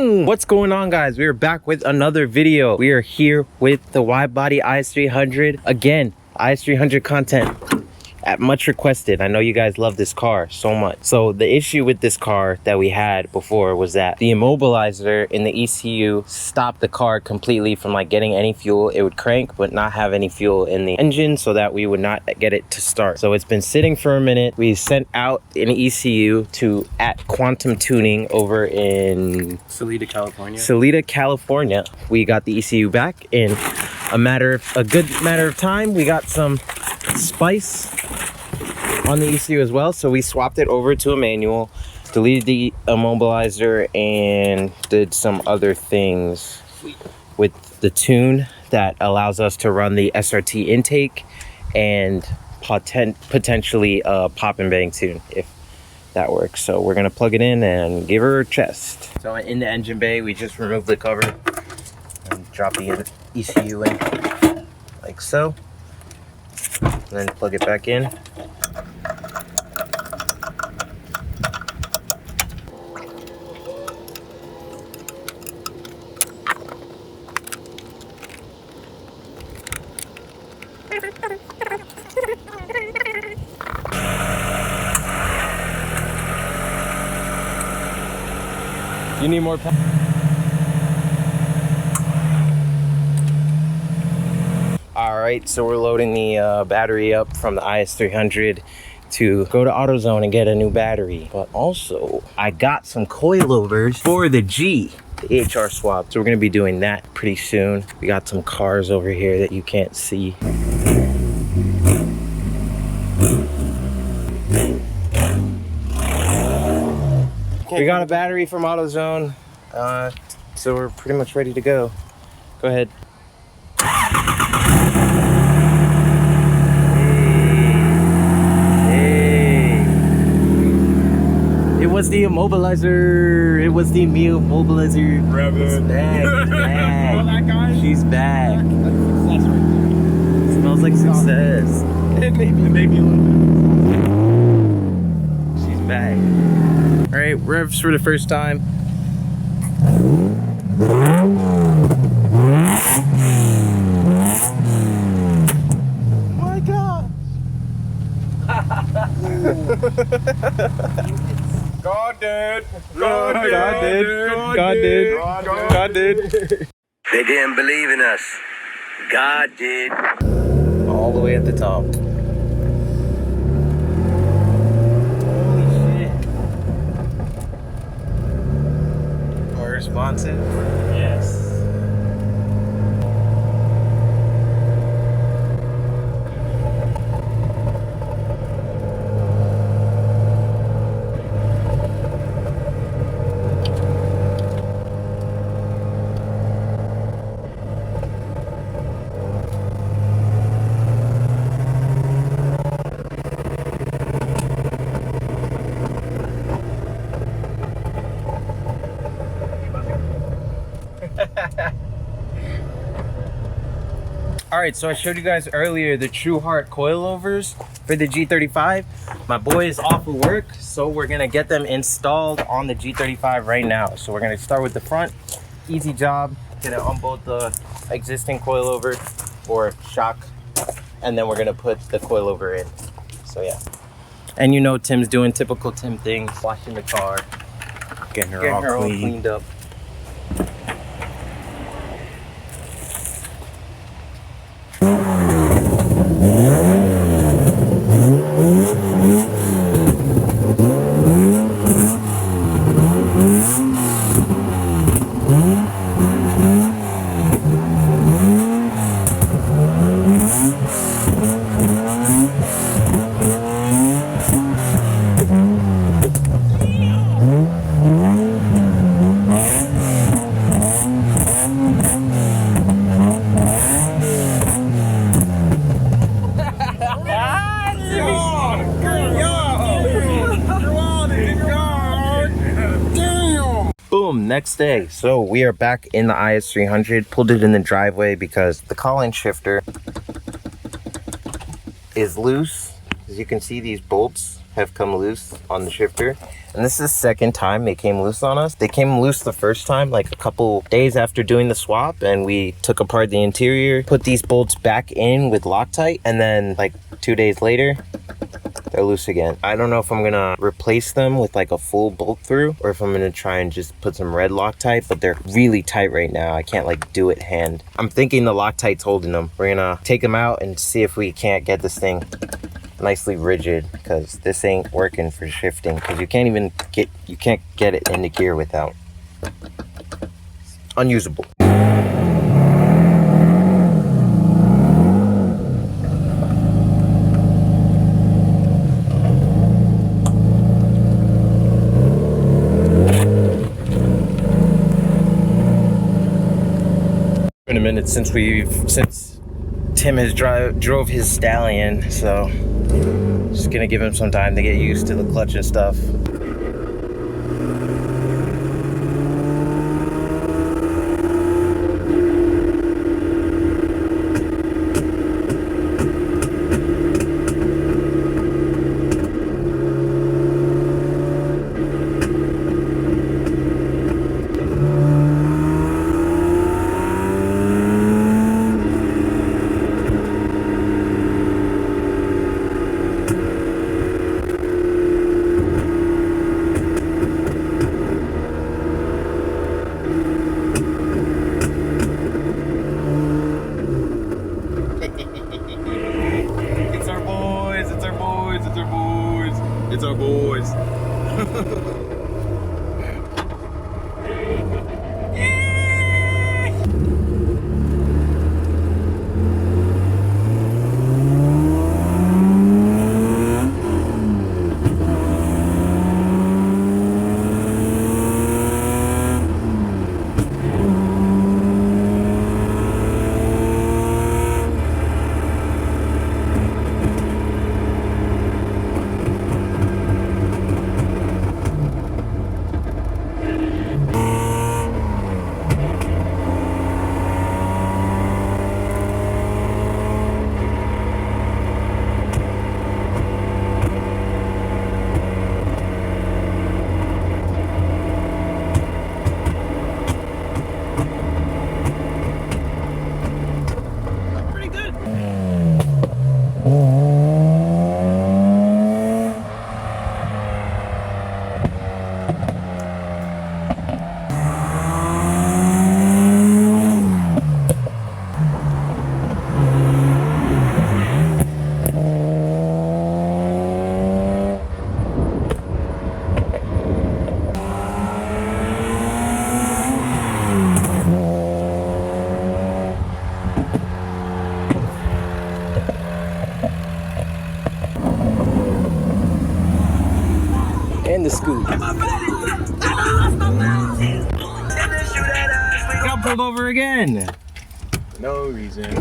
Boom! What's going on, guys? We are back with another video. We are here with the Widebody Is300. Again, Is300 content at much requested. I know you guys love this car so much. So the issue with this car that we had before was that the immobilizer in the ECU stopped the car completely from like getting any fuel. It would crank but not have any fuel in the engine, so that we would not get it to start. So it's been sitting for a minute. We sent out an ECU to at Quantum Tuning over in Salida, California. Salida, California. We got the ECU back in a good matter of time. We got some spice on the ECU as well, so we swapped it over to a manual, deleted the immobilizer, and did some other things with the tune that allows us to run the SRT intake and potentially a pop and bang tune if that works. So we're gonna plug it in and give her a chest. So in the engine bay, we just removed the cover and drop the ECU in like so, and then plug it back in. You need more power. All right, so we're loading the battery up from the Is300 to go to AutoZone and get a new battery. But also, I got some coilovers for the G, the HR swap. So we're gonna be doing that pretty soon. We got some cars over here that you can't see. We got a battery from AutoZone, so we're pretty much ready to go. Go ahead. Hey. It was the immobilizer. It was the immobilizer. It's back. It's back. That guy? She's back. That's success right there. It smells like success. It made me a little bit. She's back. All right, revs for the first time. Oh my God. God did. God did. They didn't believe in us. God did. All the way at the top. Responsive? Yes. Alright, so I showed you guys earlier the True Heart coilovers for the G35. My boy is off of work, so we're gonna get them installed on the G35 right now. So we're gonna start with the front. Easy job. Gonna unbolt the existing coilover or shock, and then we're gonna put the coilover in. So yeah. And you know Tim's doing typical Tim things, washing the car, getting her all cleaned up. Boom, next day. So we are back in the Is300. Pulled it in the driveway because the collar shifter is loose. As you can see, these bolts have come loose on the shifter. And this is the second time they came loose on us. They came loose the first time like a couple days after doing the swap, and we took apart the interior, put these bolts back in with Loctite, and then like 2 days later, they're loose again. I don't know if I'm gonna replace them with like a full bolt through or if I'm gonna try and just put some red Loctite, but they're really tight right now. I can't like do it hand. I'm thinking the Loctite's holding them. We're gonna take them out and see if we can't get this thing nicely rigid, because this ain't working for shifting, because you can't get it into gear without. Unusable. In a minute since Tim has drove his Stallion, so just gonna give him some time to get used to the clutch and stuff. It's our boys. And the scoop. Got pulled over again. No reason.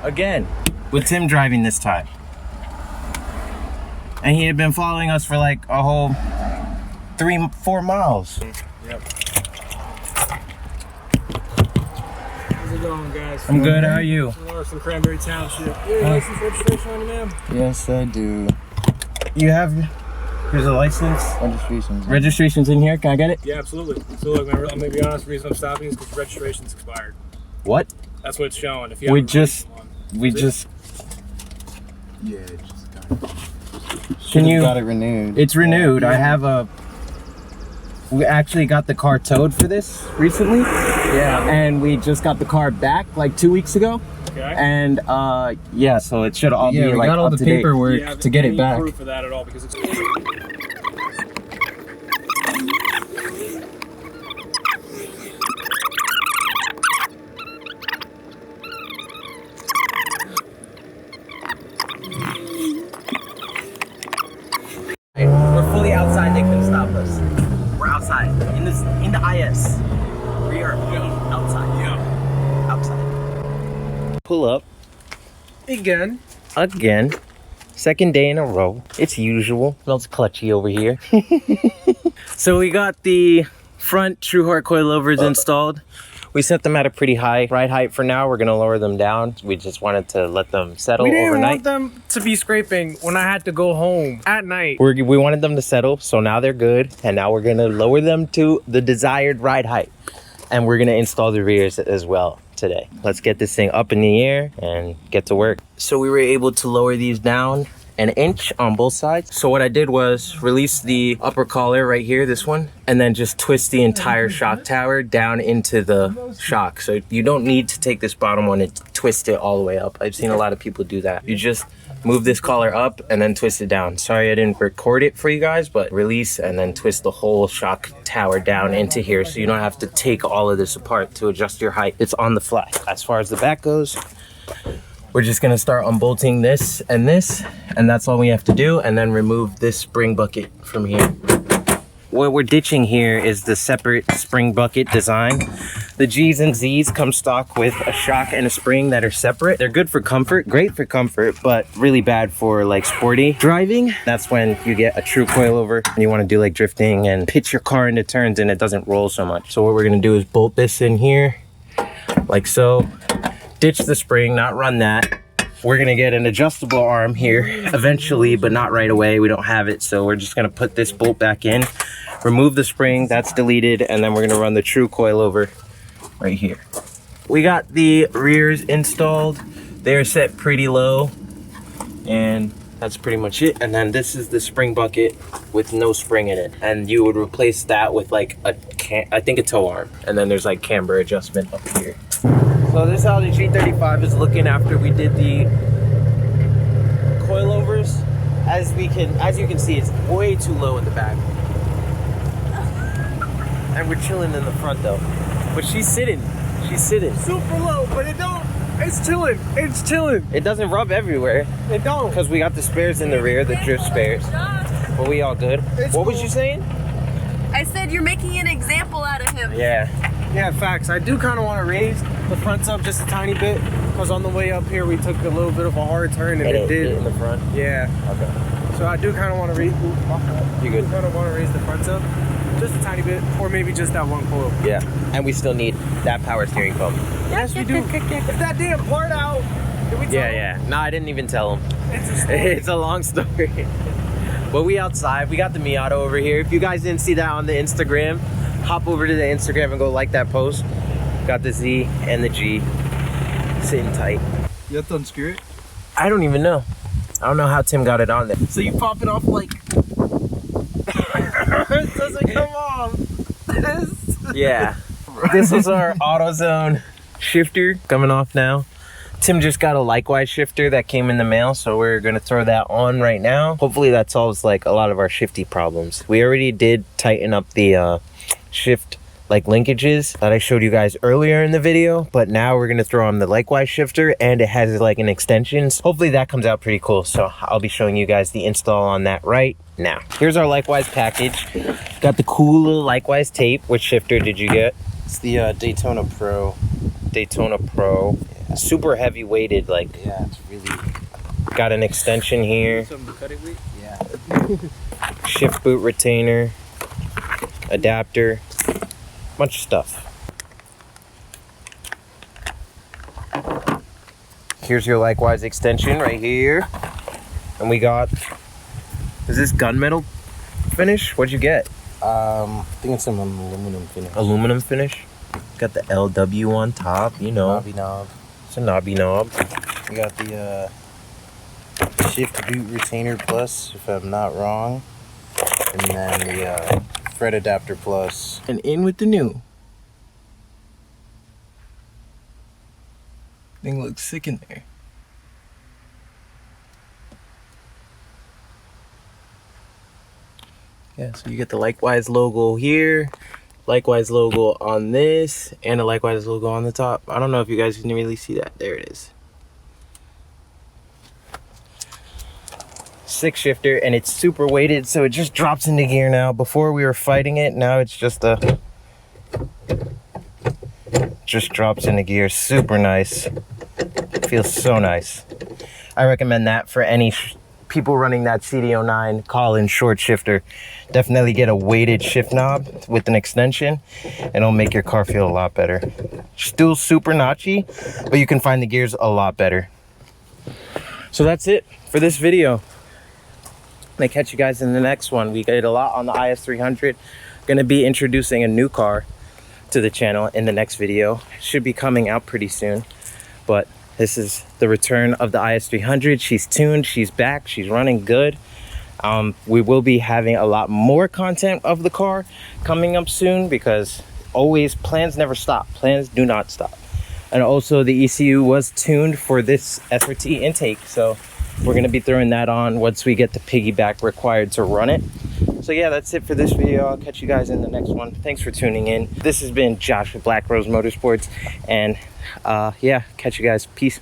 Again, with Tim driving this time. And he had been following us for like a whole 3-4 miles. Yep. How's it going, guys? I'm good, how are you? From Cranberry Township. You have license registration on you, ma'am? Yes, I do. You have, here's a license. Registration's in here, can I get it? Yeah, absolutely. So look, I'm gonna be honest, the reason I'm stopping is because registration's expired. What? That's what it's showing. If you We haven't just Yeah, it just got Can you got it renewed. It's renewed. Yeah. I have we actually got the car towed for this recently. Yeah. And we just got the car back like 2 weeks ago. Okay. And yeah, so it should all Yeah, be we like got all up the to date. paperwork Do you have to get any it back. proof of that at all? Because it's We're fully outside, they couldn't stop us. We're outside. In the IS. We are outside. yeah. Outside. Pull up. Again. Again. Second day in a row. It's usual. Smells clutchy over here. So we got the front True Heart coilovers installed. We set them at a pretty high ride height for now. We're gonna lower them down. We just wanted to let them settle We didn't overnight. want them to be scraping when I had to go home at night. We wanted them to settle, so now they're good. And now we're gonna lower them to the desired ride height. And we're gonna install the rears as well today. Let's get this thing up in the air and get to work. So we were able to lower these down an inch on both sides. So what I did was release the upper collar right here, this one, and then just twist the entire shock tower down into the shock. So you don't need to take this bottom one and twist it all the way up. I've seen a lot of people do that. You just move this collar up and then twist it down. Sorry I didn't record it for you guys, but release and then twist the whole shock tower down into here so you don't have to take all of this apart to adjust your height. It's on the fly. As far as the back goes, we're just gonna start unbolting this, and that's all we have to do, and then remove this spring bucket from here. What we're ditching here is the separate spring bucket design. The G's and Z's come stock with a shock and a spring that are separate. They're good for comfort, great for comfort, but really bad for like sporty driving. That's when you get a true coilover and you wanna do like drifting and pitch your car into turns and it doesn't roll so much. So what we're gonna do is bolt this in here, like so. Ditch the spring, not run that. We're gonna get an adjustable arm here eventually, but not right away. We don't have it, so we're just gonna put this bolt back in, remove the spring, that's deleted, and then we're gonna run the true coilover right here. We got the rears installed. They're set pretty low, and that's pretty much it. And then this is the spring bucket with no spring in it. And you would replace that with like I think a tow arm. And then there's like camber adjustment up here. So this is how the G35 is looking after we did the coilovers. As you can see, it's way too low in the back. And we're chilling in the front though. But she's sitting. Super low, but it's chilling. It's chilling. It doesn't rub everywhere. It don't. Because we got the spares in the rear, the drift spares. But we all good. What was you saying? I said you're making an example out of him. Yeah. Yeah, facts. I do kind of want to raise the fronts up just a tiny bit because on the way up here we took a little bit of a hard turn and it did. In the front? Yeah. Okay. So I do kind of want to raise. You good? Kind of want to raise the fronts up just a tiny bit, or maybe just that one coil. Yeah. And we still need that power steering pump. Yes, we do. If that damn part out, did we tell him? Yeah. No, I didn't even tell him. It's a story. It's a long story. But we outside. We got the Miata over here. If you guys didn't see that on the Instagram, hop over to the Instagram and go like that post. Got the Z and the G sitting tight. You have to unscrew it? I don't even know. I don't know how Tim got it on there. So you pop it off like it doesn't come off. Yeah. This was our AutoZone shifter coming off now. Tim just got a likewise shifter that came in the mail, so we're gonna throw that on right now. Hopefully that solves like a lot of our shifty problems. We already did tighten up the shift like linkages that I showed you guys earlier in the video, but now we're gonna throw on the likewise shifter and it has like an extension. Hopefully that comes out pretty cool, so I'll be showing you guys the install on that right now. Here's our likewise package. Got the cool little likewise tape. Which shifter did you get? It's the Daytona Pro. Daytona Pro. Yeah. Super heavy weighted, like. Yeah, it's really... Got an extension here. Something to cut it with? Yeah. Shift boot retainer. Adapter. Bunch of stuff. Here's your likewise extension right here. And we got... Is this gunmetal finish? What'd you get? I think it's an aluminum finish. Aluminum finish. Got the LW on top, you know. Knobby knob. It's a knobby knob. We got the Shift Boot Retainer Plus, if I'm not wrong. And then the Fret Adapter Plus. And in with the new. Thing looks sick in there. Yeah, so you get the likewise logo here, likewise logo on this, and a likewise logo on the top. I don't know if you guys can really see that. There it is. 6 shifter, and it's super weighted, so it just drops into gear now. Before we were fighting it, now it's just just drops into gear. Super nice. Feels so nice. I recommend that for any people running that CD09 call-in short shifter, definitely get a weighted shift knob with an extension, and it'll make your car feel a lot better. Still super notchy, but you can find the gears a lot better. So that's it for this video. I catch you guys in the next one. We did a lot on the Is300. Gonna be introducing a new car to the channel in the next video. Should be coming out pretty soon, but this is the return of the Is300. She's tuned, she's back, she's running good. We will be having a lot more content of the car coming up soon, because always plans never stop. Plans do not stop. And also the ECU was tuned for this SRT intake, so we're gonna be throwing that on once we get the piggyback required to run it. So yeah, that's it for this video. I'll catch you guys in the next one. Thanks for tuning in. This has been Josh with Black Rose Motorsports, and yeah, catch you guys. Peace.